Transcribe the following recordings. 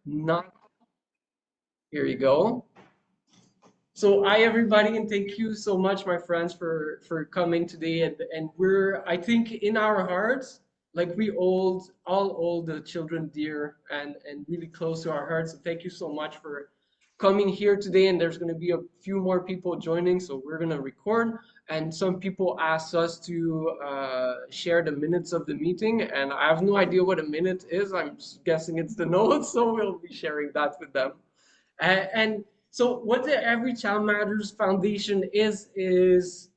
Not here you go. So hi everybody, and thank you so much, my friends, for coming today. And we're, I think, in our hearts, like we hold the children dear and really close to our hearts. So thank you so much for coming here today. And there's going to be a few more people joining, so we're going to record. And some people asked us to share the minutes of the meeting, and I have no idea what a minute is. I'm just guessing it's the notes, so we'll be sharing that with them. And so what the Every Child Matters Foundation is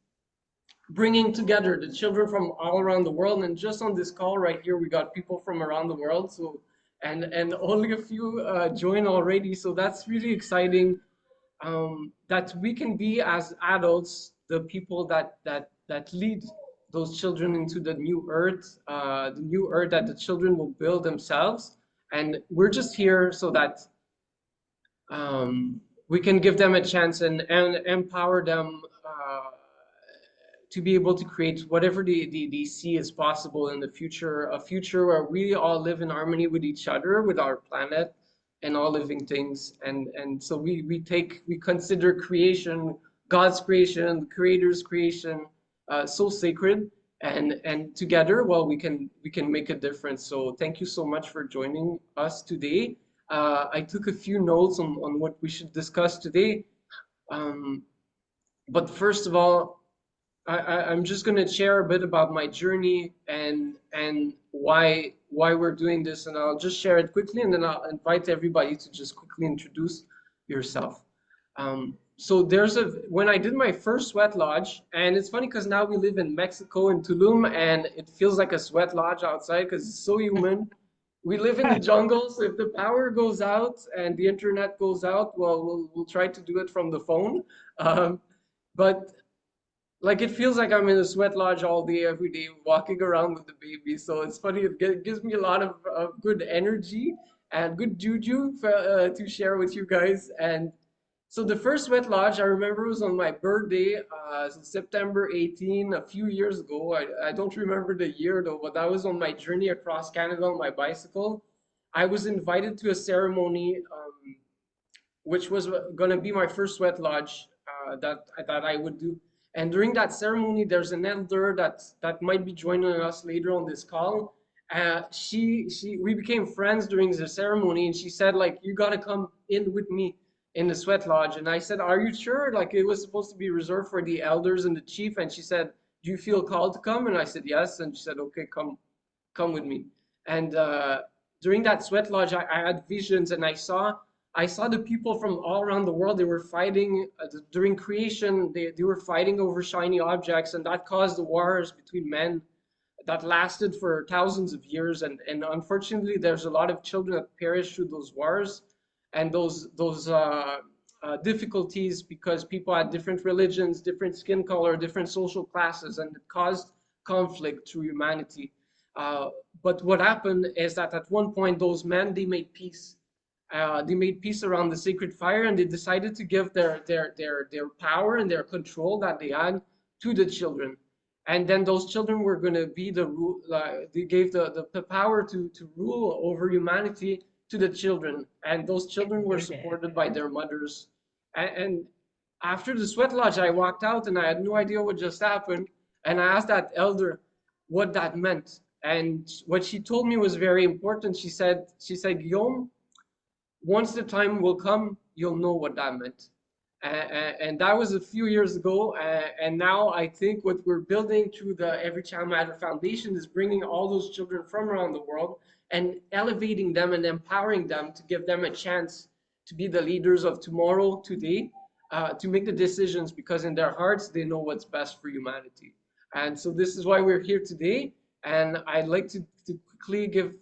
bringing together the children from all around the world. And just on this call right here, we got people from around the world. So and only a few join already. So that's really exciting. That we can be as adults the people that lead those children into the new earth that the children will build themselves. And we're just here so that we can give them a chance and empower them to be able to create whatever they see as possible in the future, a future where we all live in harmony with each other, with our planet, and all living things. And so we consider creation, God's creation, the Creator's creation, so sacred. And together, well, we can make a difference. So thank you so much for joining us today. I took a few notes on what we should discuss today. Um, but first of all, I'm just going to share a bit about my journey and why we're doing this, and I'll just share it quickly, and then I'll invite everybody to just quickly introduce yourself. So when I did my first sweat lodge, and it's funny because now we live in Mexico in Tulum, and it feels like a sweat lodge outside because it's so humid. We live in the jungle, so if the power goes out and the internet goes out, well, we'll try to do it from the phone. But like it feels like I'm in a sweat lodge all day, every day, walking around with the baby. So it's funny. It gives me a lot of good energy and good juju to share with you guys. And so the first sweat lodge I remember was on my birthday, so September 18, a few years ago. I don't remember the year though, but that was on my journey across Canada on my bicycle. I was invited to a ceremony, which was going to be my first sweat lodge that I would do. And during that ceremony, there's an elder that might be joining us later on this call. We became friends during the ceremony, and she said like, "You gotta come in with me in the sweat lodge." And I said, "Are you sure?" Like it was supposed to be reserved for the elders and the chief. And she said, "Do you feel called to come?" And I said, "Yes." And she said, "Okay, come with me." And during that sweat lodge, I had visions, and I saw the people from all around the world. They were fighting during creation. They were fighting over shiny objects, and that caused the wars between men that lasted for thousands of years. And unfortunately, there's a lot of children that perished through those wars and those difficulties because people had different religions, different skin color, different social classes, and it caused conflict through humanity. Uh, but what happened is that at one point, those men, they made peace. They made peace around the sacred fire, and they decided to give their power and their control that they had to the children. And then those children were going to be the rule. They gave the power to rule over humanity to the children, and those children were supported by their mothers. And after the sweat lodge, I walked out, and I had no idea what just happened. And I asked that elder what that meant, and what she told me was very important. She said, Guillaume, once the time will come, you'll know what that meant. And that was a few years ago. And now I think what we're building through the Every Child Matter Foundation is bringing all those children from around the world and elevating them and empowering them to give them a chance to be the leaders of tomorrow, today, to make the decisions because in their hearts they know what's best for humanity. And so this is why we're here today. And I'd like to quickly give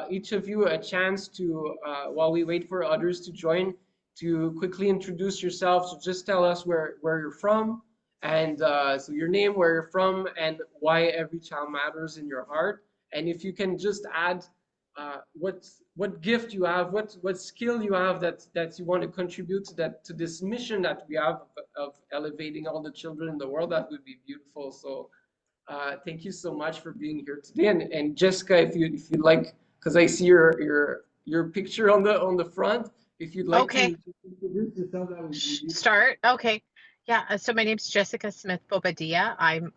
each of you a chance to, while we wait for others to join, to quickly introduce yourself. So just tell us where you're from, and so your name, where you're from, and why every child matters in your heart. And if you can just add what gift you have, what skill you have that you want to contribute to this mission that we have of elevating all the children in the world, that would be beautiful. So thank you so much for being here today. And Jessica, if you like, because I see your picture on the front. If you'd like Okay, to introduce yourself, that would be beautiful. start. Okay. Yeah, so my name's Jessica Smith Bobadilla. I'm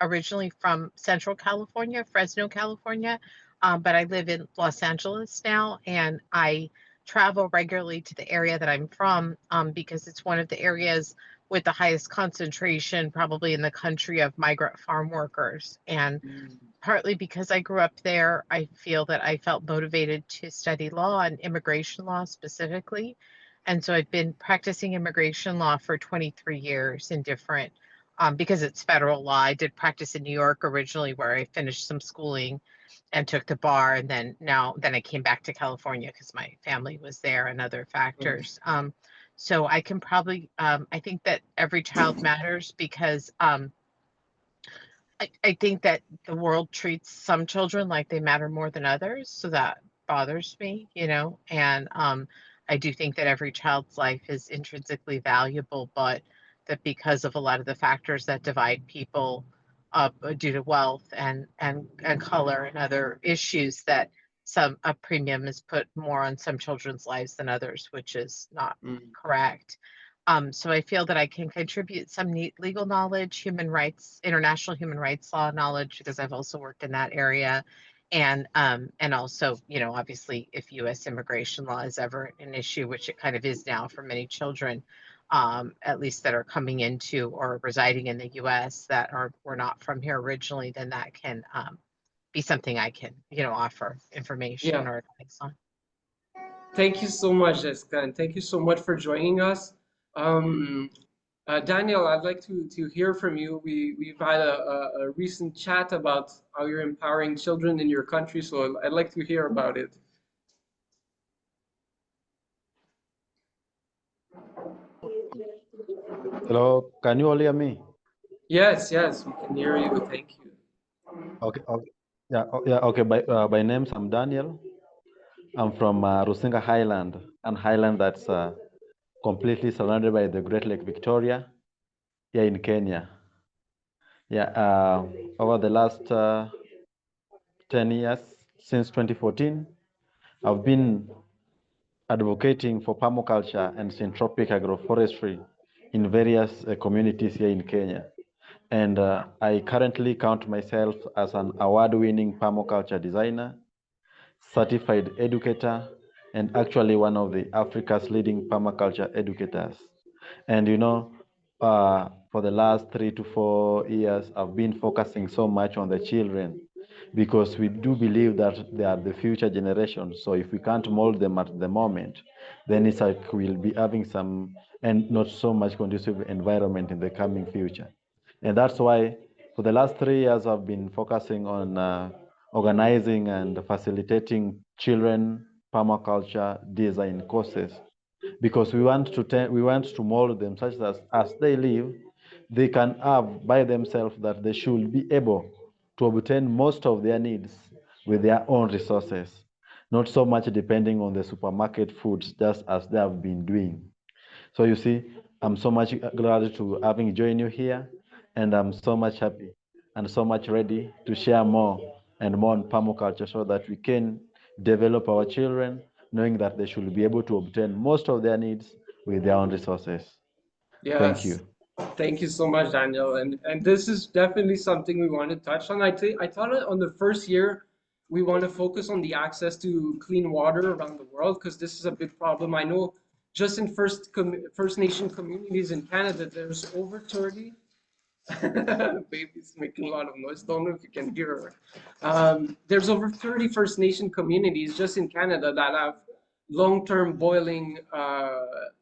originally from Central California, Fresno, California, but I live in Los Angeles now, and I travel regularly to the area that I'm from because it's one of the areas with the highest concentration, probably in the country, of migrant farm workers. And Mm. partly because I grew up there, I feel that I felt motivated to study law and immigration law specifically. And so I've been practicing immigration law for 23 years in different, because it's federal law. I did practice in New York originally, where I finished some schooling and took the bar. And then I came back to California because my family was there and other factors. So I can probably, I think that every child matters because I think that the world treats some children like they matter more than others, so that bothers me, you know. And I do think that every child's life is intrinsically valuable, but that because of a lot of the factors that divide people up due to wealth and color and other issues, that some a premium is put more on some children's lives than others, which is not Mm. correct. So I feel that I can contribute some neat legal knowledge, human rights, international human rights law knowledge, because I've also worked in that area. And also, you know, obviously, if U.S. immigration law is ever an issue, which it kind of is now for many children, at least that are coming into or residing in the U.S. that were not from here originally, then that can be something I can, you know, offer information Yeah. or advice on. Thank you so much, Jessica, and thank you so much for joining us. Um, Daniel, I'd like to hear from you. We've had a recent chat about how you're empowering children in your country, so I'd like to hear about it. Hello, can you all hear me? Yes, yes, we can hear you. Thank you. Okay, okay. Yeah, yeah, okay. By names, I'm Daniel. I'm from Rusinga Highland, an highland that's completely surrounded by the Great Lake Victoria, here in Kenya. Yeah, over the last 10 years, since 2014, I've been advocating for permaculture and syntropic agroforestry in various communities here in Kenya. And I currently count myself as an award-winning permaculture designer, certified educator, and actually one of the Africa's leading permaculture educators. And you know, for the last 3 to 4 years, I've been focusing so much on the children because we do believe that they are the future generation. So if we can't mold them at the moment, then it's like we'll be having some and not so much conducive environment in the coming future. And that's why for the last 3 years, I've been focusing on organizing and facilitating children permaculture design courses because we want to mold them such that as they live, they can have by themselves that they should be able to obtain most of their needs with their own resources, not so much depending on the supermarket foods just as they have been doing. So you see, I'm so much glad to having joined you here, and I'm so much happy and so much ready to share more and more on permaculture so that we can develop our children, knowing that they should be able to obtain most of their needs with their own resources. Thank Yes. you. Thank you so much, Daniel. And this is definitely something we want to touch on. I thought on the first year we want to focus on the access to clean water around the world because this is a big problem. I know just in First Nation communities in Canada, there's over 30. Baby's making a lot of noise. Don't know if you can hear her. There's over 30 First Nation communities just in Canada that have long-term boiling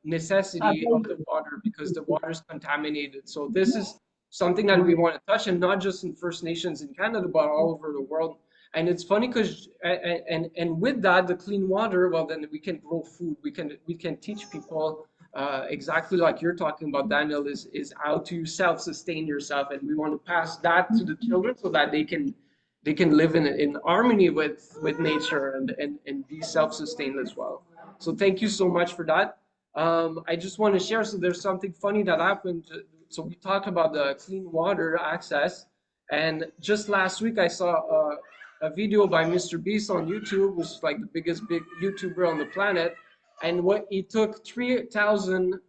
necessity of the water because the water is contaminated. So this is something that we want to touch, and not just in First Nations in Canada, but all over the world. And it's funny because and with that, the clean water, well, then we can grow food. We can teach people exactly like you're talking about, Daniel, is how to self-sustain yourself, and we want to pass that to the children so that they can live in harmony with nature and be self-sustained as well. So thank you so much for that. I just want to share. So there's something funny that happened. So we talked about the clean water access, and just last week I saw a video by Mr. Beast on YouTube, which is like the biggest big YouTuber on the planet. And what he took 3,000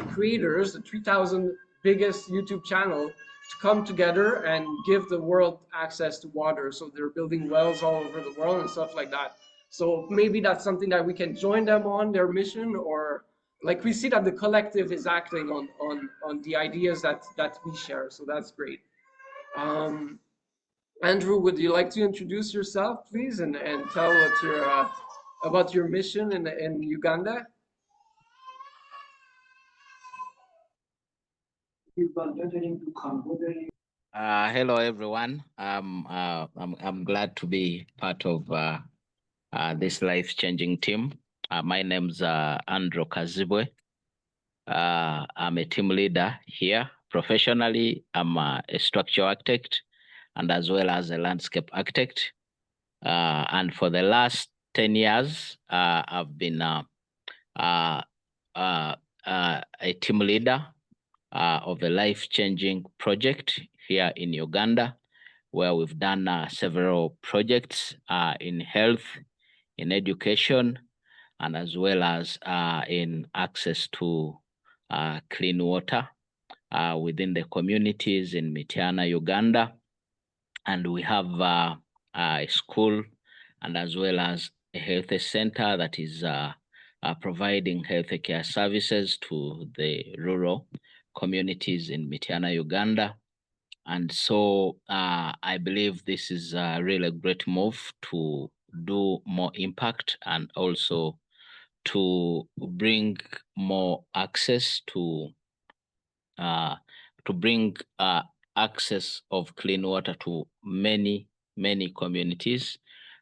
creators, the 3,000 biggest YouTube channel, to come together and give the world access to water. So they're building wells all over the world and stuff like that. So maybe that's something that we can join them on their mission, or like we see that the collective is acting on the ideas that we share. So that's great. Andrew, would you like to introduce yourself, please, and tell what your about your mission in Uganda? Hello, everyone. I'm glad to be part of this life-changing team. My name's Andrew Kazibwe. I'm a team leader here. Professionally, I'm a structural architect and as well as a landscape architect. And for the last 10 years, I've been a team leader of a life-changing project here in Uganda, where we've done several projects in health, in education, and as well as in access to clean water within the communities in Mityana, Uganda. And we have a school and as well as a health center that is providing healthcare services to the rural communities in Mityana, Uganda. And so I believe this is a really great move to do more impact and also to bring more access to bring access of clean water to many communities.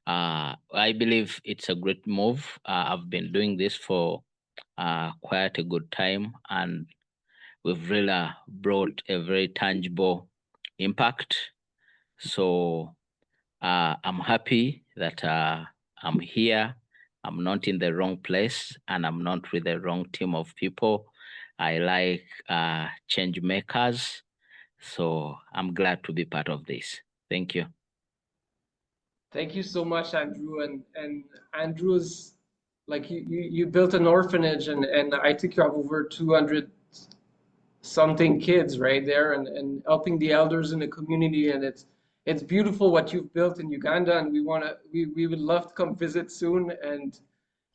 I believe it's a great move. I've been doing this for quite a good time, and we've really brought a very tangible impact. So I'm happy that I'm here. I'm not in the wrong place, and I'm not with the wrong team of people. I like change makers. So I'm glad to be part of this. Thank you. Thank you so much, Andrew. And Andrew's like you built an orphanage, and I think you have over 200 something kids right there, and helping the elders in the community, and it's beautiful what you've built in Uganda, and we would love to come visit soon. And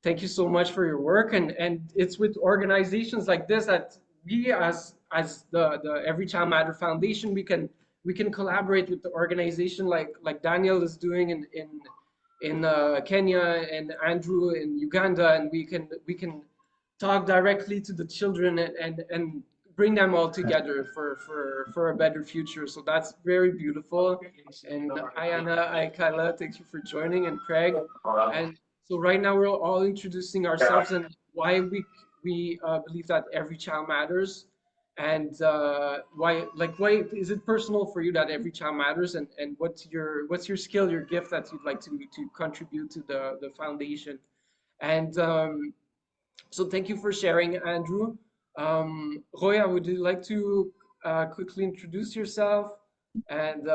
thank you so much for your work, and it's with organizations like this that we as the Every Child Matter Foundation, we can collaborate with the organization like Daniel is doing in Kenya, and Andrew in Uganda, and we can talk directly to the children and bring them all together for a better future. So that's very beautiful. And Ayana, Kyla, thank you for joining, and Craig. And so right now we're all introducing ourselves and why we believe that every child matters, and why is it personal for you that every child matters, and what's your skill, your gift that you'd like to contribute to the foundation. And so thank you for sharing, Andrew. Roya, would you like to quickly introduce yourself? And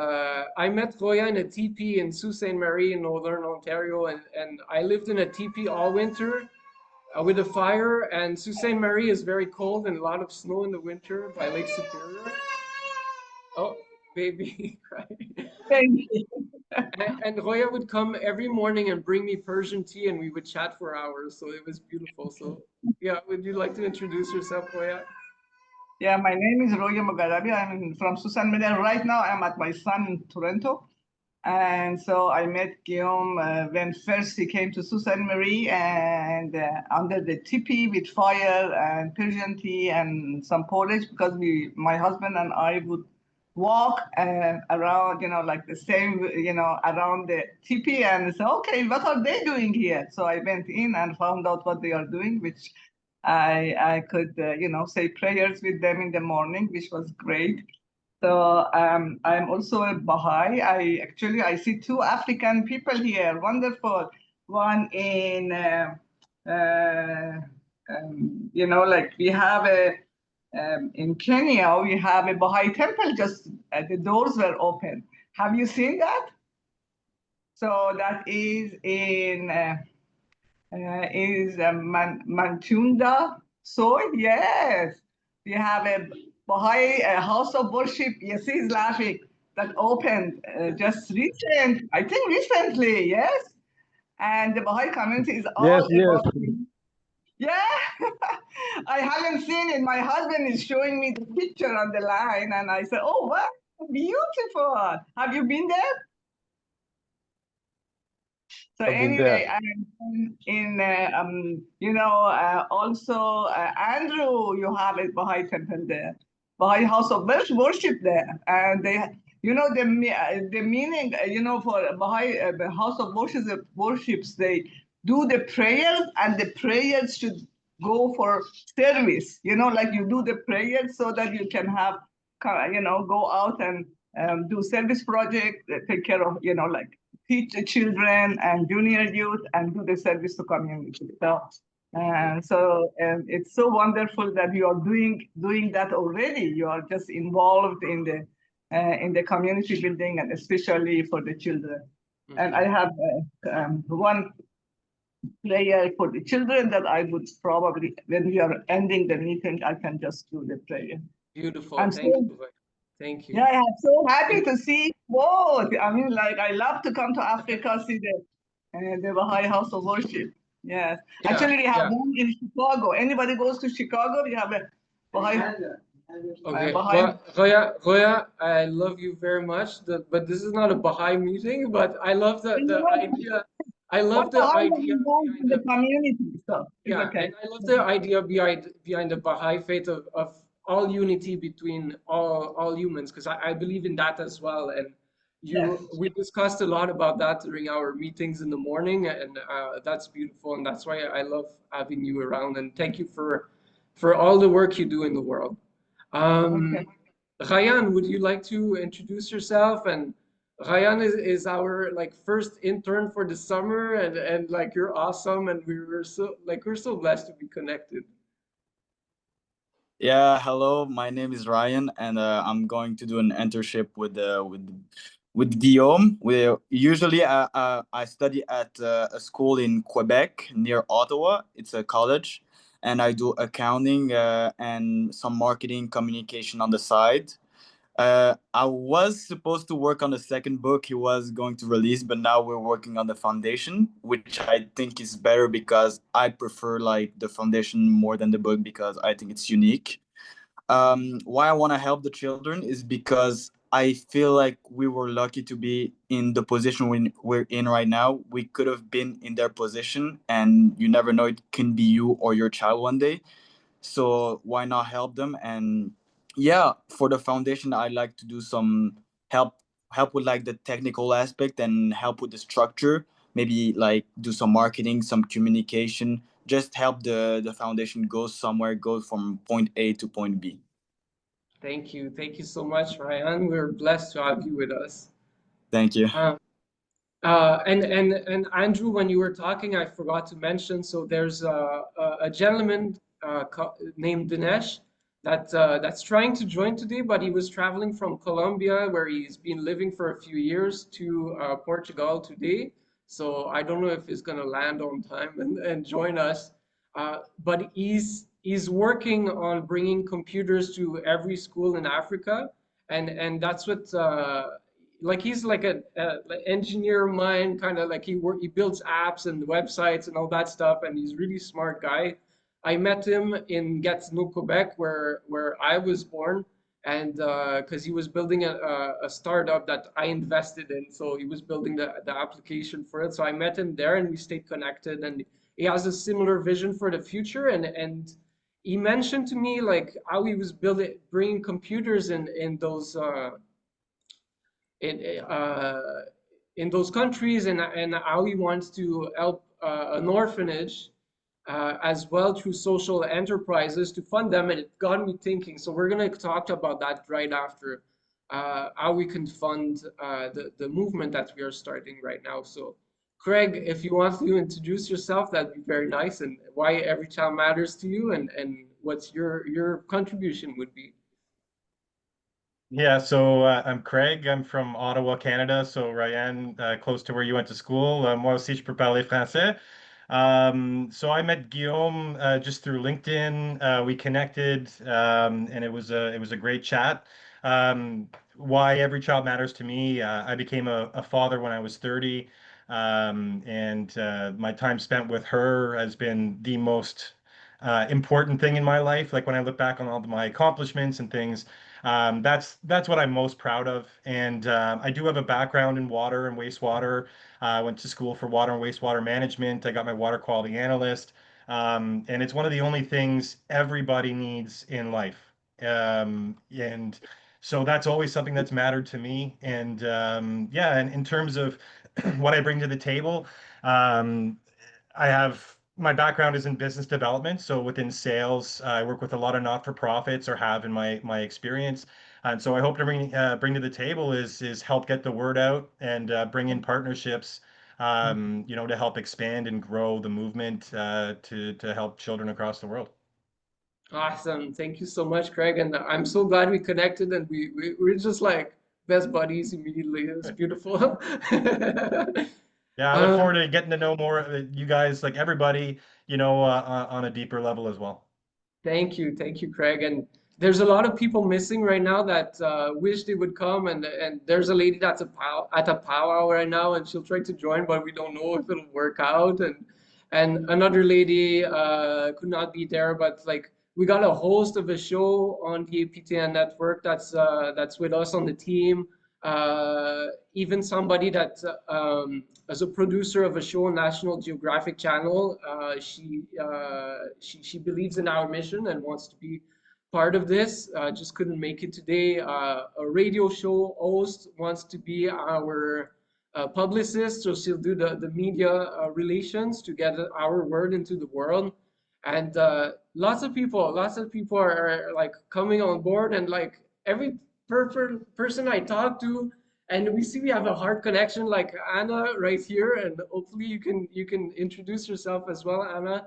I met Roya in a teepee in Sault Ste. Marie in Northern Ontario, and I lived in a teepee all winter with a fire, and Sault Ste. Marie is very cold and a lot of snow in the winter by Lake Superior. Oh, baby, crying. Thank you. And Roya would come every morning and bring me Persian tea, and we would chat for hours. So it was beautiful. So yeah, would you like to introduce yourself, Roya? Yeah, my name is Roya Mogarabi. I'm from Sault Ste. Marie. Right now, I'm at my son in Toronto. And so I met Guillaume when first he came to Sault Ste. Marie, and under the teepee with fire and Persian tea and some porridge, because my husband and I would walk around, like the same, around the teepee, and say, okay, what are they doing here? So I went in and found out what they are doing, which I could, say prayers with them in the morning, which was great. So I'm also a Baha'i. I see two African people here. Wonderful. One in, like we have in Kenya, we have a Baha'i temple, just the doors were open. Have you seen that? So that is in Mantunda soil. Yes, we have a Baha'i house of worship. Yes, he's laughing. That opened just I think recently. Yes, and the Baha'i community is all Yes, about. yes. Yeah, I haven't seen it. My husband is showing me the picture on the line, and I said, "Oh, wow, beautiful! Have you been there?" So I've been anyway, there. also Andrew, you have a Baha'i temple there, Baha'i house of worship there, and the meaning, for Baha'i the house of worships, they do the prayers, and the prayers should go for service. Like you do the prayers so that you can have, go out and do service project, take care of, like teach the children and junior youth and do the service to community. So it's so wonderful that you are doing that already. You are just involved in the community building, and especially for the children. Mhm. And I have one prayer for the children that I would probably, when we are ending the meeting, I can just do the prayer. Beautiful. I'm Thank so you. Thank you. Yeah, I'm so happy to see both. I mean, like, I love to come to Africa, see the Baha'i House of Worship. Yes. Yeah, Actually, we have yeah. one in Chicago. Anybody goes to Chicago, we have a Baha'i. Okay. Baha'i. Well, Roya, I love you very much. But this is not a Baha'i meeting. But I love the idea. I love But the Baha'i is idea involved behind in the community, so it's yeah, okay. and I love the idea behind the Baha'i faith of all unity between all humans, because I believe in that as well. And Yes. we discussed a lot about that during our meetings in the morning, and that's beautiful, and that's why I love having you around. And thank you for all the work you do in the world. Okay. Ryan, would you like to introduce yourself? And Ryan is our like first intern for the summer, and like you're awesome, and we're so blessed to be connected. Yeah, hello. My name is Ryan, and I'm going to do an internship with Guillaume. We usually I study at a school in Quebec near Ottawa. It's a college, and I do accounting and some marketing communication on the side. I was supposed to work on the second book he was going to release, but now we're working on the foundation, which I think is better because I prefer like the foundation more than the book because I think it's unique. Why I want to help the children is because I feel like we were lucky to be in the position we're in right now. We could have been in their position, and you never know, it can be you or your child one day. So why not help them? And yeah, for the foundation, I like to do some help with like the technical aspect and help with the structure, maybe like do some marketing, some communication, just help the foundation go somewhere, go from point A to point B. Thank you so much, Ryan. We're blessed to have you with us. Thank you. And Andrew, when you were talking, I forgot to mention. So there's a gentleman named Dinesh that's trying to join today, but he was traveling from Colombia, where he's been living for a few years, to Portugal today. So I don't know if he's gonna land on time and join us. But he's working on bringing computers to every school in Africa, and that's what. Like he's like a like engineer mind, kind of like he builds apps and websites and all that stuff, and he's a really smart guy. I met him in Gatineau, Quebec, where I was born, and because he was building a startup that I invested in, so he was building the application for it. So I met him there, and we stayed connected. And he has a similar vision for the future, and he mentioned to me like how he was bringing computers in those. In uh, in those countries, and how he wants to help an orphanage as well through social enterprises to fund them. And it got me thinking. So we're going to talk about that right after how we can fund the movement that we are starting right now. So Craig, if you want to introduce yourself, that'd be very nice, and why every child matters to you, and what's your contribution would be. Yeah, so I'm Craig. I'm from Ottawa, Canada. So Ryan, close to where you went to school. Moi aussi, je peux parler français. So I met Guillaume just through LinkedIn. We connected, and it was a great chat. Why every child matters to me. I became a father when I was 30, and my time spent with her has been the most important thing in my life. Like when I look back on all of my accomplishments and things. That's what I'm most proud of. And I do have a background in water and wastewater. I went to school for water and wastewater management. I got my water quality analyst. And it's one of the only things everybody needs in life. And so that's always something that's mattered to me. And yeah, and in terms of what I bring to the table, um, I have my background is in business development, so within sales, I work with a lot of not-for-profits or have in my experience. And so I hope to bring to the table is help get the word out and bring in partnerships, to help expand and grow the movement to help children across the world. Awesome. Thank you so much, Craig. And I'm so glad we connected and we're just like best buddies immediately. It's beautiful. Yeah, I look Uh, forward to getting to know more of you guys, like everybody, on a deeper level as well. Thank you, Craig. And there's a lot of people missing right now that wish they would come. And there's a lady that's at a powwow right now, and she'll try to join, but we don't know if it'll work out. And another lady could not be there, but like we got a host of a show on the APTN network that's with us on the team. Even somebody that as a producer of a show on National Geographic Channel, she believes in our mission and wants to be part of this. Just couldn't make it today. A radio show host wants to be our publicist, so she'll do the media relations to get our word into the world. And lots of people are like coming on board, and like every person I talk to, and we see we have a hard connection, like Anna right here, and hopefully you can introduce yourself as well, Anna.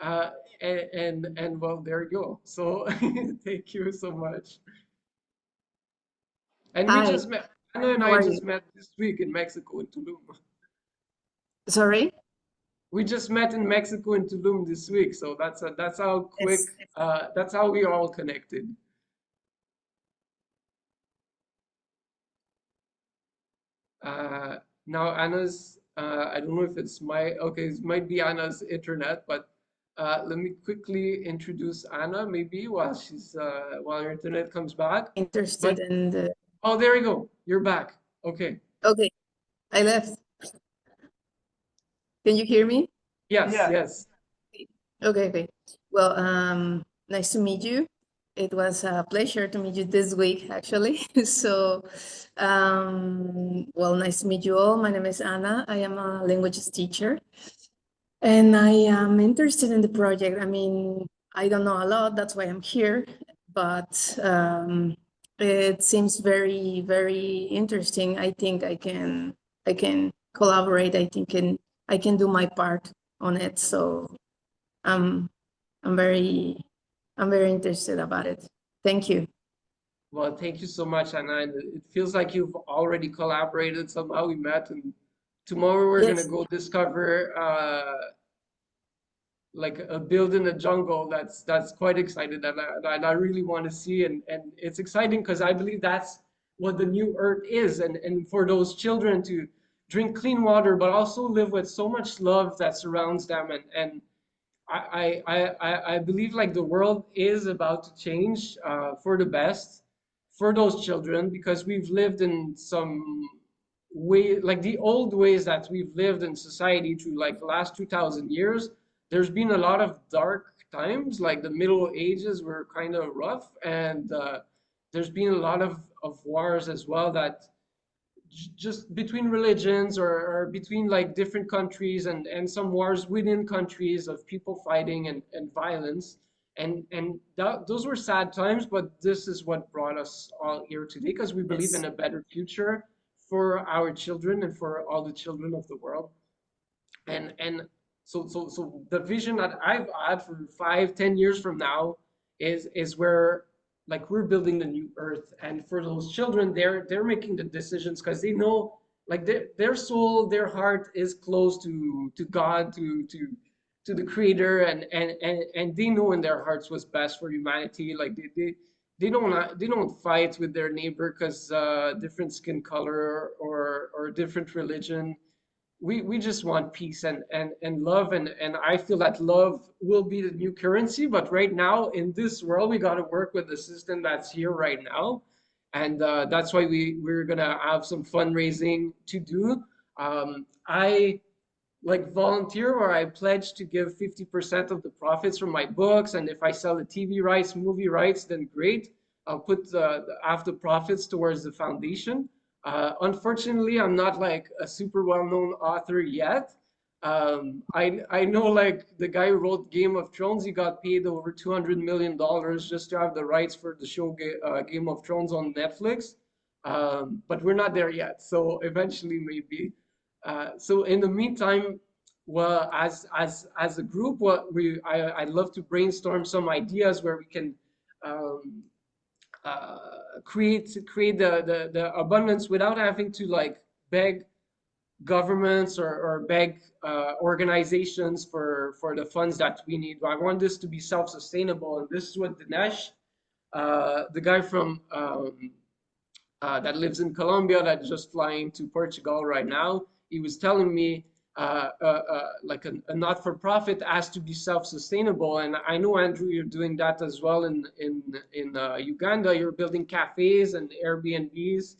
Uh, and well, there you go. So thank you so much. And we Hi, just met, Anna and how I are you? just met this week in Mexico in Tulum. Sorry? We just met in Mexico in Tulum this week, so that's how quick It's that's how we are all connected. Uh, Now Anna's, I don't know if it's okay, it might be Anna's internet, but let me quickly introduce Anna maybe while her internet comes back. interested But in the. oh, there you go. You're back. Okay. Okay, I left. Can you hear me? Yes, Yeah. yes. Okay, okay. Well, nice to meet you. It was a pleasure to meet you this week, actually. So, well, nice to meet you all. My name is Anna. I am a languages teacher, and I am interested in the project. I mean, I don't know a lot, that's why I'm here, but it seems very, very interesting. I think I can collaborate. I can do my part on it. So I'm I'm very I'm very interested about it. Thank you. Well, thank you so much, Anna. And it feels like you've already collaborated somehow. We met, and tomorrow we're gonna Yes, go discover like a build in the jungle that's quite excited, and I really want to see, and it's exciting because I believe that's what the new earth is, and for those children to drink clean water but also live with so much love that surrounds them, and I believe like the world is about to change for the best for those children, because we've lived in some way, like the old ways that we've lived in society through like the last 2000 years. There's been a lot of dark times, like the Middle Ages were kind of rough, and there's been a lot of wars as well, that just between religions, or between like different countries, and some wars within countries of people fighting and violence, and those were sad times, but this is what brought us all here today, because we believe in yes, a better future for our children and for all the children of the world. And so the vision that I've had for 5, 10 years from now is where like we're building the new earth, and for those children, they're making the decisions because they know, like their soul, their heart is close to God, to the Creator, and they know in their hearts what's best for humanity. Like they don't fight with their neighbor because different skin color or different religion. We just want peace and love, and I feel that love will be the new currency. But right now in this world, we got to work with the system that's here right now, and that's why we're gonna have some fundraising to do. I like volunteer, or I pledge to give 50% of the profits from my books, and if I sell the TV rights, movie rights, then great. I'll put half the profits towards the foundation. Unfortunately, I'm not like a super well-known author yet. I know like the guy who wrote Game of Thrones, he got paid over $200 million just to have the rights for the show Game of Thrones on Netflix. But we're not there yet, so eventually maybe. So in the meantime, well, as a group, I'd love to brainstorm some ideas where we can create the abundance without having to like beg governments or beg organizations for the funds that we need. I want this to be self-sustainable, and this is what Dinesh, the guy from that lives in Colombia, that's just flying to Portugal right now, he was telling me like a not-for-profit has to be self-sustainable. And I know, Andrew, you're doing that as well in Uganda. You're building cafes and Airbnbs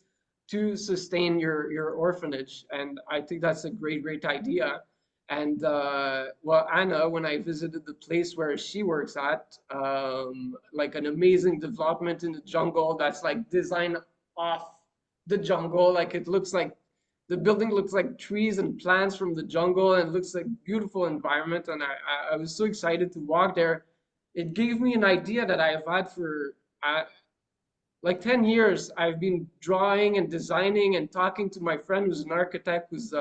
to sustain your orphanage. And I think that's a great idea. And well, Anna, when I visited the place where she works at, like an amazing development in the jungle that's like designed off the jungle. Like it looks like the building looks like trees and plants from the jungle, and it looks like beautiful environment. And I was so excited to walk there. It gave me an idea that I've had for like 10 years. I've been drawing and designing and talking to my friend who's an architect, who's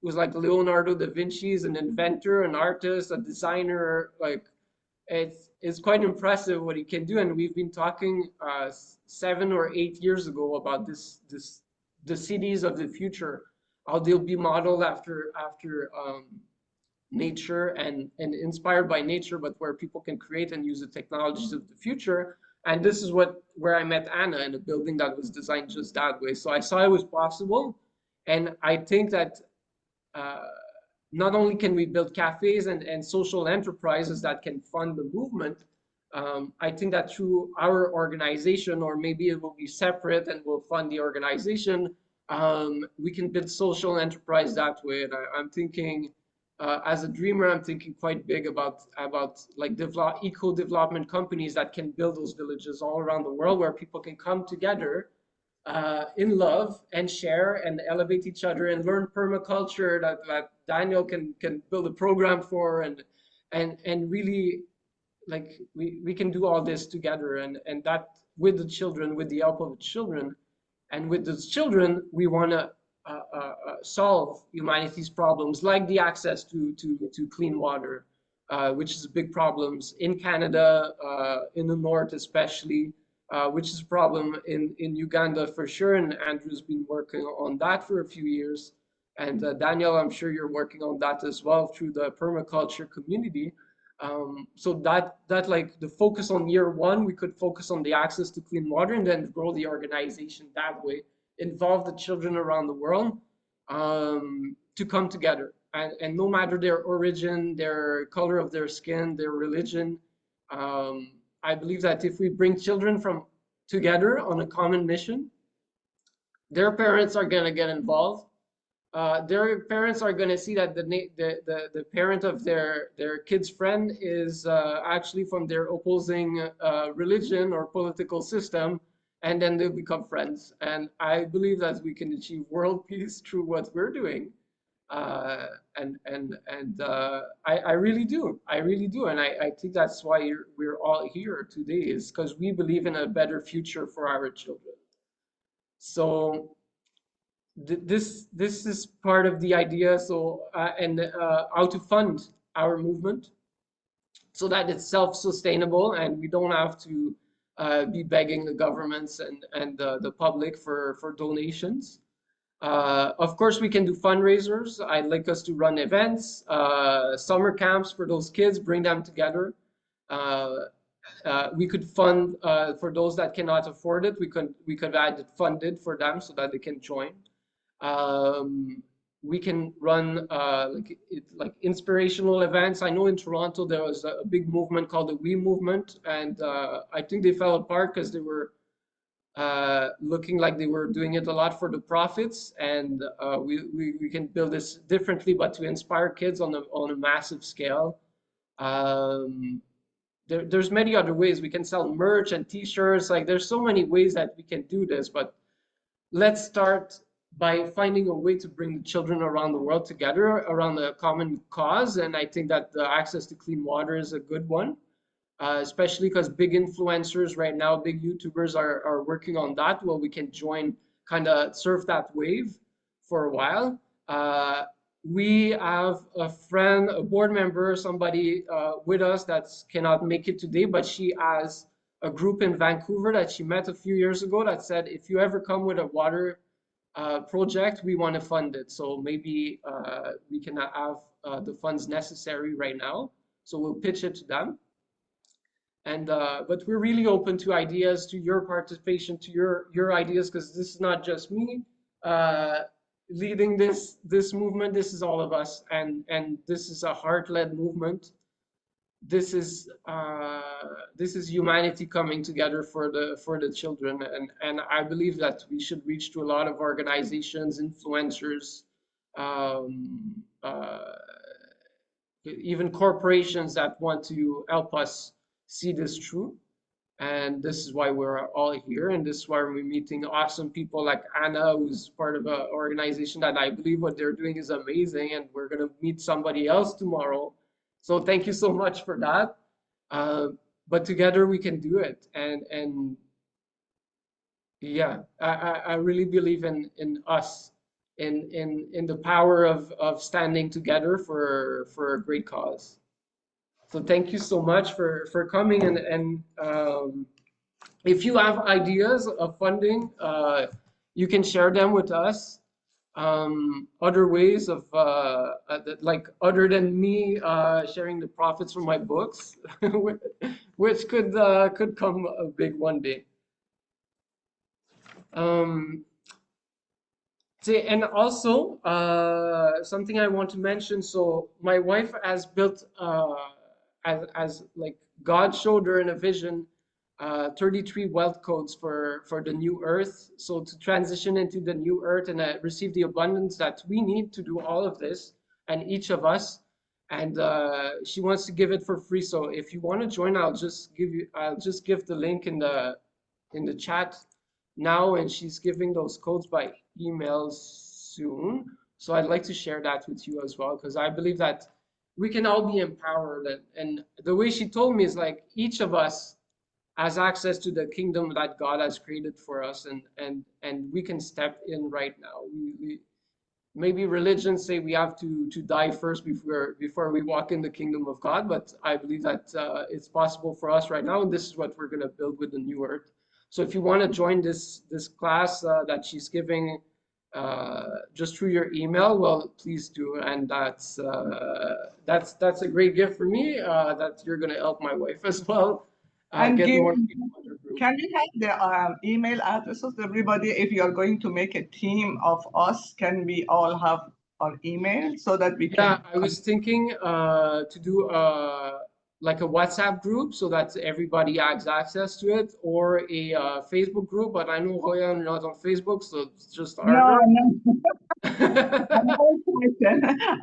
like Leonardo da Vinci, is an inventor, an artist, a designer. Like it's quite impressive what he can do. And we've been talking 7 or 8 years ago about the cities of the future, how they'll be modeled after nature and inspired by nature, but where people can create and use the technologies of the future. And this is where I met Anna, in a building that was designed just that way. So I saw it was possible, and I think that not only can we build cafes and social enterprises that can fund the movement, I think that through our organization, or maybe it will be separate and we'll fund the organization, we can build social enterprise that way. And I'm thinking, as a dreamer, I'm thinking quite big about like eco-development companies that can build those villages all around the world, where people can come together in love and share and elevate each other and learn permaculture that Daniel can build a program for, and really, like we can do all this together, and that with the children, with the help of the children, and with those children, we want to solve humanity's problems, like the access to clean water, which is a big problem in Canada, in the north especially, which is a problem in Uganda for sure. And Andrew's been working on that for a few years. And Daniel, I'm sure you're working on that as well through the permaculture community. So that like the focus on year one, we could focus on the access to clean water, and then grow the organization that way, involve the children around the world to come together. And no matter their origin, their color of their skin, their religion, I believe that if we bring children from together on a common mission, their parents are going to get involved. Their parents are going to see that the parent of their kid's friend is actually from their opposing religion or political system, and then they'll become friends. And I believe that we can achieve world peace through what we're doing. I really do. I really do. And I think that's why we're all here today, is because we believe in a better future for our children. So this is part of the idea. So how to fund our movement so that it's self-sustainable and we don't have to be begging the governments and the public for donations. Of course, we can do fundraisers. I'd like us to run events, summer camps for those kids, bring them together. We could fund for those that cannot afford it. We could add it funded for them so that they can join. We can run like inspirational events. I know in Toronto there was a big movement called the We Movement, and I think they fell apart because they were looking like they were doing it a lot for the profits. And we can build this differently, but to inspire kids on a massive scale. There's many other ways. We can sell merch and t-shirts. Like there's so many ways that we can do this, but let's start by finding a way to bring the children around the world together around a common cause. And I think that the access to clean water is a good one, especially because big influencers right now, big YouTubers are working on that. Well, we can join, kind of surf that wave for a while. We have a friend, a board member, somebody with us that cannot make it today, but she has a group in Vancouver that she met a few years ago that said, if you ever come with a water project, we want to fund it. So maybe we can have the funds necessary right now. So we'll pitch it to them. And but we're really open to ideas, to your participation, to your ideas, because this is not just me leading this movement. This is all of us, and this is a heart-led movement. This is humanity coming together for the children, and I believe that we should reach to a lot of organizations, influencers, even corporations that want to help us see this through. And this is why we're all here, and this is why we're meeting awesome people like Anna, who's part of an organization that I believe what they're doing is amazing, and we're gonna meet somebody else tomorrow. So thank you so much for that. But together we can do it, and yeah, I really believe in us, in the power of standing together for a great cause. So thank you so much for coming, and if you have ideas of funding, you can share them with us. Other ways of like other than me sharing the profits from my books, which could come a big one day. And also something I want to mention. So my wife has built as like God showed her in a vision 33 wealth codes for the new earth. So to transition into the new earth and receive the abundance that we need to do all of this, and each of us. And she wants to give it for free. So if you want to join, I'll just give the link in the chat now, and she's giving those codes by email soon. So I'd like to share that with you as well, because I believe that we can all be empowered. And the way she told me is like each of us has access to the kingdom that God has created for us, and we can step in right now. Maybe religions say we have to die first before we walk in the kingdom of God, but I believe that it's possible for us right now, and this is what we're going to build with the new earth. So if you want to join this class that she's giving just through your email, well, please do. And that's a great gift for me that you're going to help my wife as well. And get more Guillaume, people in her group. can you have the email addresses to everybody? If you are going to make a team of us, can we all have our email so that we can? Yeah, I was thinking to do like a WhatsApp group so that everybody has access to it, or a Facebook group. But I know Royan not on Facebook, so it's just harder. No.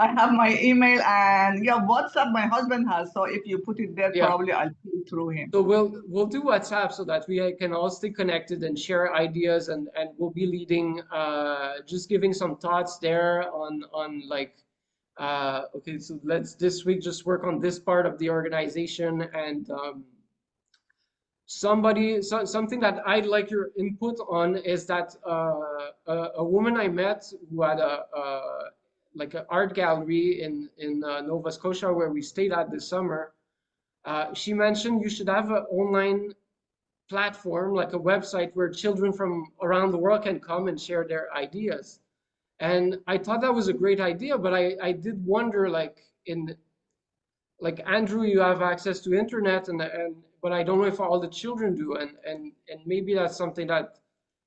I have my email, and yeah, WhatsApp my husband has. So if you put it there, Yeah. probably I'll see it through him. So we'll do WhatsApp so that we can all stay connected and share ideas, and we'll be leading, just giving some thoughts there on like, okay, so let's this week just work on this part of the organization, and something that I'd like your input on is that a woman I met who had like an art gallery in Nova Scotia where we stayed at this summer. She mentioned you should have an online platform, like a website where children from around the world can come and share their ideas. And I thought that was a great idea, but I did wonder, like Andrew, you have access to internet, and but I don't know if all the children do, and maybe that's something that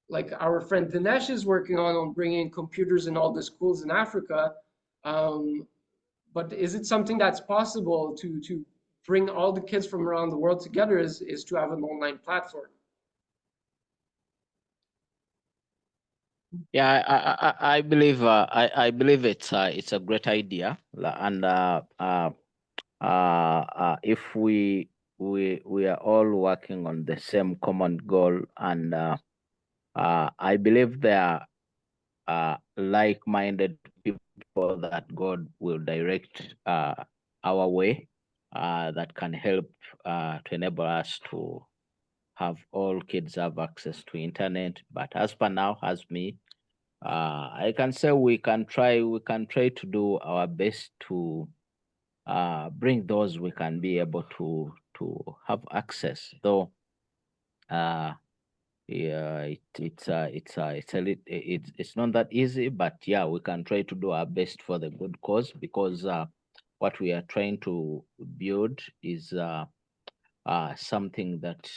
like our friend Dinesh is working on bringing computers in all the schools in Africa. But is it something that's possible to bring all the kids from around the world together is to have an online platform? Yeah, I believe I believe it's a great idea, and if we are all working on the same common goal, and I believe there are like-minded people that God will direct our way, that can help to enable us to have all kids have access to internet. But as per now, as me, I can say we can try to do our best to bring those we can be able to have access. Though yeah, it's not that easy, but yeah, we can try to do our best for the good cause, because what we are trying to build is something that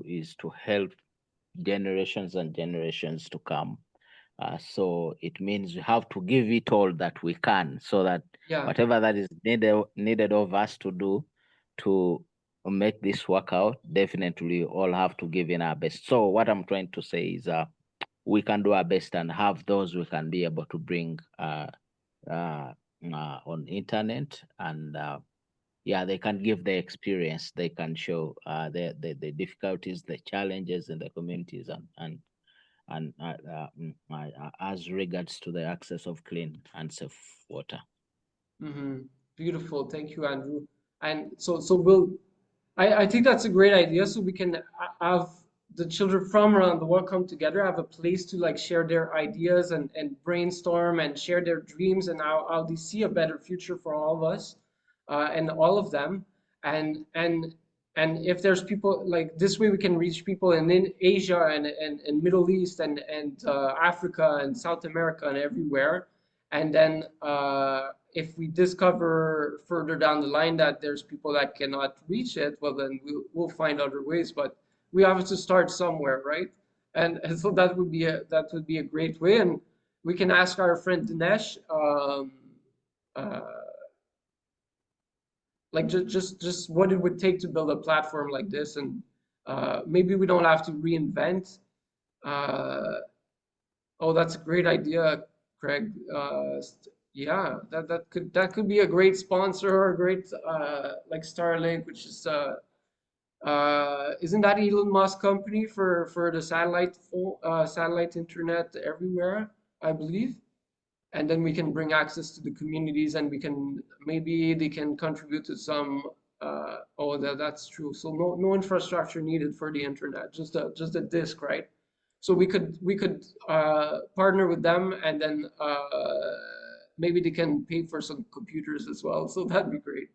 is to help generations and generations to come. So it means we have to give it all that we can, so that Yeah. whatever that is needed of us to do to make this work out, definitely all have to give in our best. So what I'm trying to say is we can do our best and have those we can be able to bring on internet, and yeah, they can give their experience, they can show the difficulties, the challenges in the communities, and as regards to the access of clean and safe water. Beautiful, thank you, Andrew. And so I think that's a great idea. So we can have the children from around the world come together, have a place to like share their ideas and brainstorm and share their dreams and how they see a better future for all of us, and all of them. And if there's people like this way, we can reach people in Asia and Middle East and Africa and South America and everywhere. And then if we discover further down the line that there's people that cannot reach it, well, then we'll find other ways. But we have to start somewhere, right? And so that would be a great way. And we can ask our friend Dinesh, like just what it would take to build a platform like this, and maybe we don't have to reinvent. Oh, that's a great idea, Craig. Yeah, that could be a great sponsor or a great like Starlink, which is isn't that Elon Musk company for the satellite internet everywhere, I believe. And then we can bring access to the communities, and maybe they can contribute to some. Oh, that's true. So no infrastructure needed for the internet, just a disk, right? So we could partner with them, and then maybe they can pay for some computers as well. So that'd be great.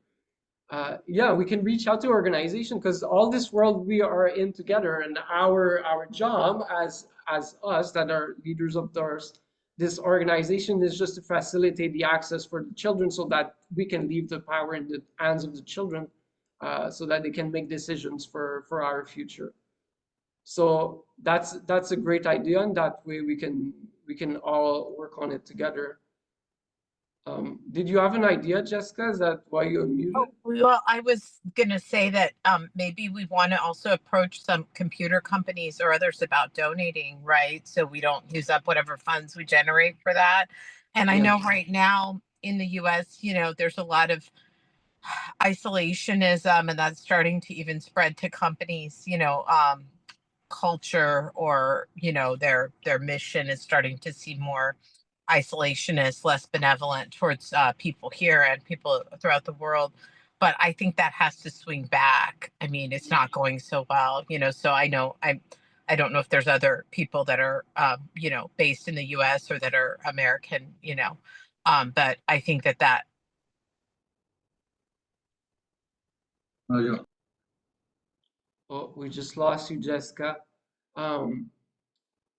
Yeah, we can reach out to organization, because all this world we are in together, and our job as us that are leaders of this organization is just to facilitate the access for the children, so that we can leave the power in the hands of the children, so that they can make decisions for our future. So that's a great idea, and that way we can all work on it together. Did you have an idea, Jessica? Is that why you unmuted? Oh, well, I was going to say that maybe we want to also approach some computer companies or others about donating, right? So we don't use up whatever funds we generate for that. And I know right now in the US, there's a lot of isolationism, and that's starting to even spread to companies, culture, or, their mission is starting to seem more isolationist, less benevolent towards people here and people throughout the world. But I think that has to swing back. I mean, it's not going so well, so I don't know if there's other people that are, based in the US or that are American, but I think that. Oh, we just lost you, Jessica.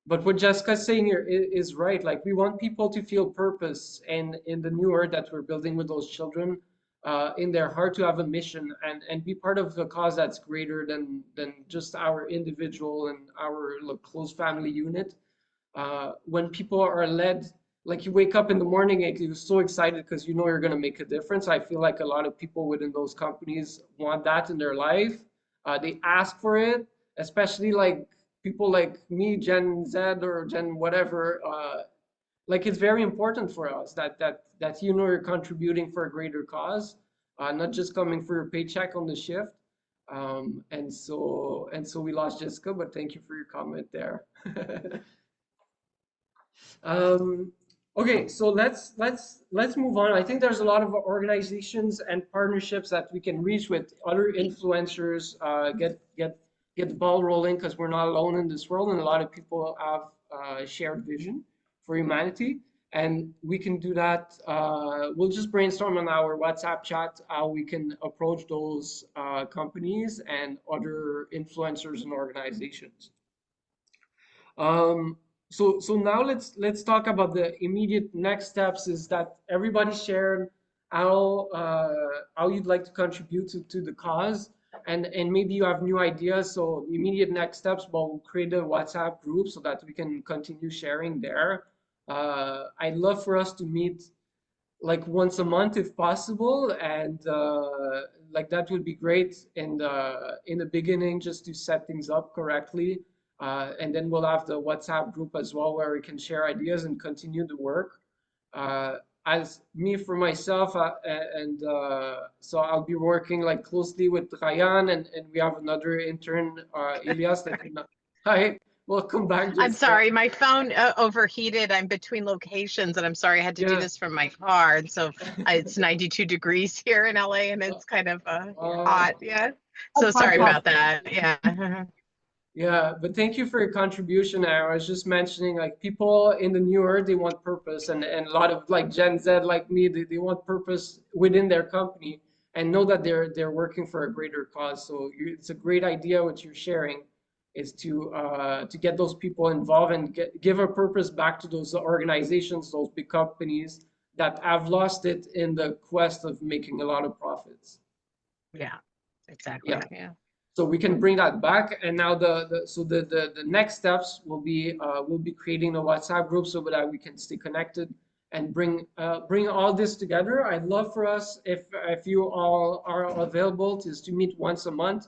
But what Jessica's saying here is right. Like we want people to feel purpose and in the new earth that we're building with those children, in their heart to have a mission and be part of a cause that's greater than just our individual and our like, close family unit. When people are led, like you wake up in the morning and you're so excited because you know you're going to make a difference. I feel like a lot of people within those companies want that in their life. They ask for it, especially like people like me, Gen Z or Gen whatever. Like it's very important for us that you know you're contributing for a greater cause, not just coming for your paycheck on the shift. And so we lost Jessica, but thank you for your comment there. Okay, so let's move on. I think there's a lot of organizations and partnerships that we can reach with other influencers, get the ball rolling because we're not alone in this world, and a lot of people have a shared vision for humanity, and we can do that. We'll just brainstorm on our WhatsApp chat how we can approach those companies and other influencers and organizations. So now let's talk about the immediate next steps. Is that everybody shared how you'd like to contribute to the cause, and maybe you have new ideas. So the immediate next steps, we'll create a WhatsApp group so that we can continue sharing there. I'd love for us to meet like once a month if possible, and like that would be great in the beginning just to set things up correctly. And then we'll have the WhatsApp group as well where we can share ideas and continue the work. As me for myself, so I'll be working like closely with Ryan, and we have another intern, Elias. Hi, welcome back. Jessica. I'm sorry, my phone overheated. I'm between locations, and I'm sorry I had to do this from my car. And so it's 92 degrees here in LA, and it's kind of hot. Yeah. So sorry about that. Yeah. Yeah, but thank you for your contribution. I was just mentioning like people in the new earth, they want purpose, and a lot of like Gen Z like me, they want purpose within their company and know that they're working for a greater cause. So it's a great idea what you're sharing is to get those people involved and give a purpose back to those organizations, those big companies that have lost it in the quest of making a lot of profits. Yeah, exactly. Yeah. So we can bring that back, and now the next steps will be we'll be creating a WhatsApp group so that we can stay connected and bring all this together. I'd love for us if you all are available to meet once a month,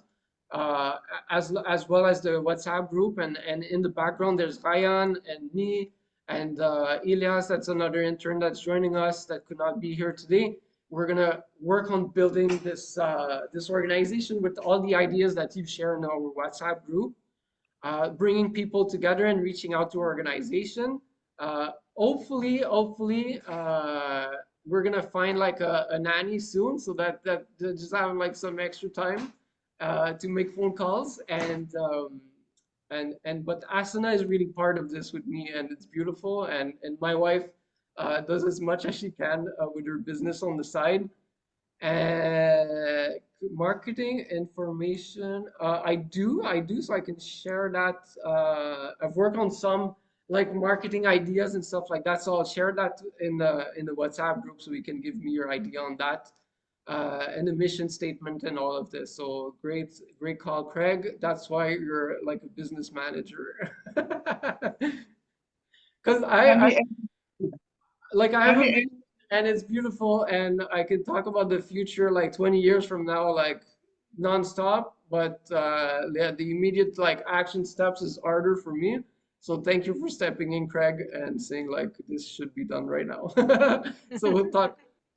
as well as the WhatsApp group, and in the background there's Ryan and me and Elias, that's another intern that's joining us that could not be here today. We're gonna work on building this this organization with all the ideas that you share in our WhatsApp group, bringing people together and reaching out to organization. Hopefully, we're gonna find like a nanny soon, so that just have like some extra time to make phone calls, and but Asana is really part of this with me, and it's beautiful, and my wife does as much as she can with her business on the side. Marketing information, I do, so I can share that. I've worked on some like marketing ideas and stuff like that, so I'll share that in the WhatsApp group so you can give me your idea on that, and the mission statement and all of this. So great call, Craig. That's why you're like a business manager. Because I have a vision, and it's beautiful, and I can talk about the future like 20 years from now, like nonstop. But the immediate like action steps is harder for me. So thank you for stepping in, Craig, and saying like this should be done right now. So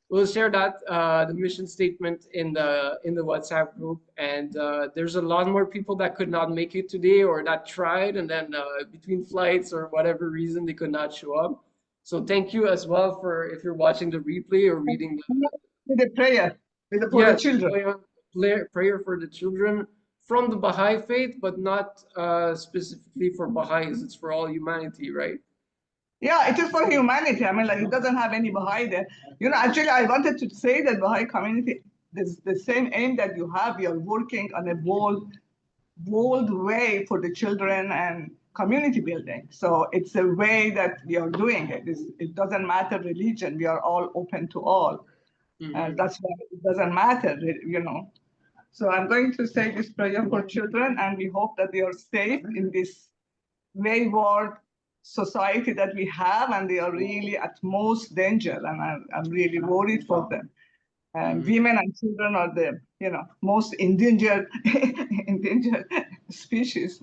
we'll share that the mission statement in the WhatsApp group, and there's a lot more people that could not make it today or that tried, and then between flights or whatever reason they could not show up. So thank you as well for if you're watching the replay or reading the prayer for the children. Prayer for the children from the Baha'i faith, but not specifically for Baha'is. It's for all humanity, right? Yeah, it is for humanity. I mean, like it doesn't have any Baha'i there. You know, actually, I wanted to say that Baha'i community, the same aim that you have. You're working on a wall bold way for the children and community building. So it's a way that we are doing it. It doesn't matter religion. We are all open to all. And that's why it doesn't matter, you know. So I'm going to say this prayer for children, and we hope that they are safe in this wayward society that we have, and they are really at most danger, and I'm really worried for them. And women and children are the, you know, most endangered species.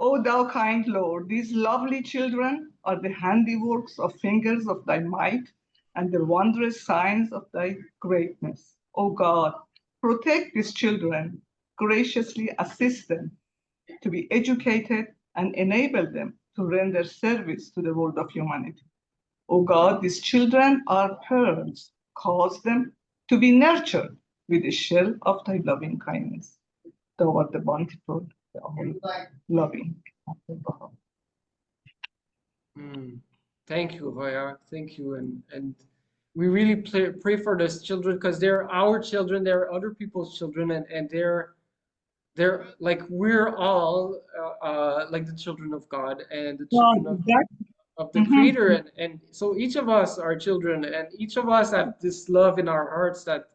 O thou kind Lord, these lovely children are the handiworks of fingers of thy might and the wondrous signs of thy greatness. O God, protect these children, graciously assist them to be educated and enable them to render service to the world of humanity. O God, these children are pearls, cause them to be nurtured with the shell of thy loving kindness. Thou art the bountiful, the all loving. Thank you, Vaya. Thank you. And we really pray for those children because they're our children, they're other people's children, and they're like we're all like the children of God and the children of the Creator, and so each of us are children, and each of us have this love in our hearts that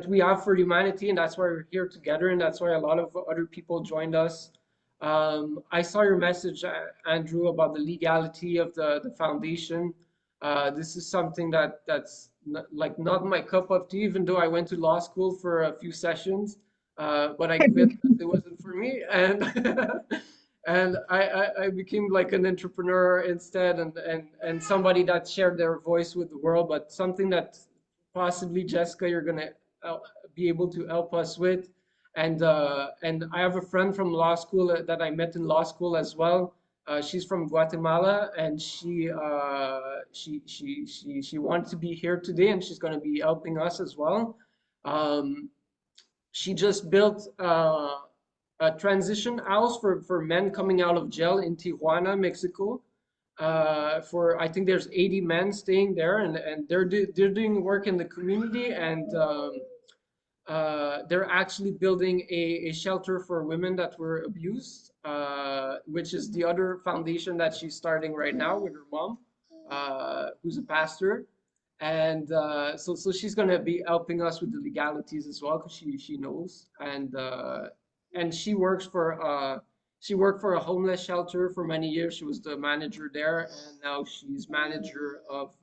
we have for humanity, and that's why we're here together, and that's why a lot of other people joined us. I saw your message, Andrew, about the legality of the foundation. This is something that's not my cup of tea, even though I went to law school for a few sessions, but I quit because it wasn't for me, and and I became like an entrepreneur instead, and somebody that shared their voice with the world, but something that possibly, Jessica, you're gonna be able to help us with. And I have a friend from law school that I met in law school as well. She's from Guatemala, and she wanted to be here today, and she's going to be helping us as well. She just built a transition house for men coming out of jail in Tijuana, Mexico. For I think there's 80 men staying there, and they're doing work in the community, and they're actually building a shelter for women that were abused, which is the other foundation that she's starting right now with her mom, who's a pastor. And so she's going to be helping us with the legalities as well, because she knows. And she works for she worked for a homeless shelter for many years. She was the manager there, and now she's manager of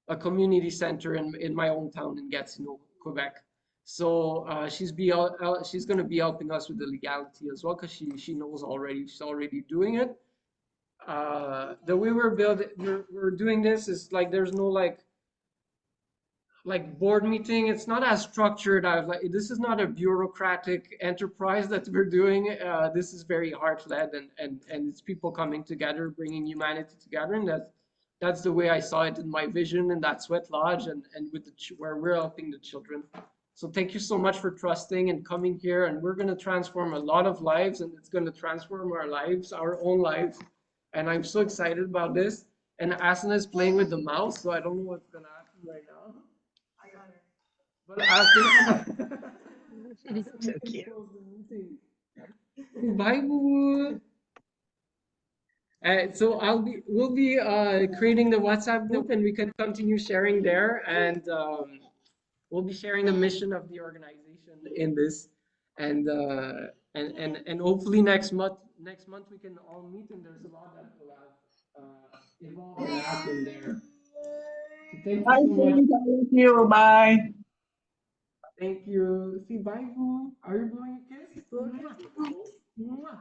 a community center in my hometown in Gatineau, Quebec. So she's going to be helping us with the legality as well, because she knows already. She's already doing it. The way we're doing this is like there's no like board meeting. It's not as structured as like this is not a bureaucratic enterprise that we're doing. This is very heart-led, and it's people coming together, bringing humanity together, and that's the way I saw it in my vision in that Sweat Lodge, and with where we're helping the children. So thank you so much for trusting and coming here, and we're going to transform a lot of lives, and it's going to transform our lives, our own lives. And I'm so excited about this. And Asana is playing with the mouse, so I don't know what's going to happen right now. But Asana, So cute. Bye, boo. So we'll be creating the WhatsApp group, and we can continue sharing there, and we'll be sharing the mission of the organization in this, and hopefully next month we can all meet, and there's a lot that will have evolved and happen there. So thank you so much. Thank you. Bye. Thank you. See, bye, boo. Are you blowing a kiss? Mwah.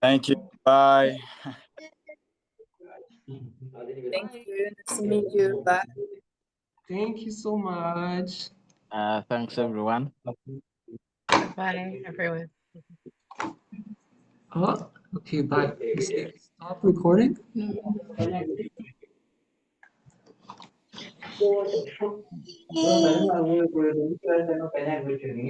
Thank you. Bye. Thank you. Nice to meet you. Bye. Thank you so much. Thanks, everyone. Bye, everyone. Oh, okay, bye. Stop recording.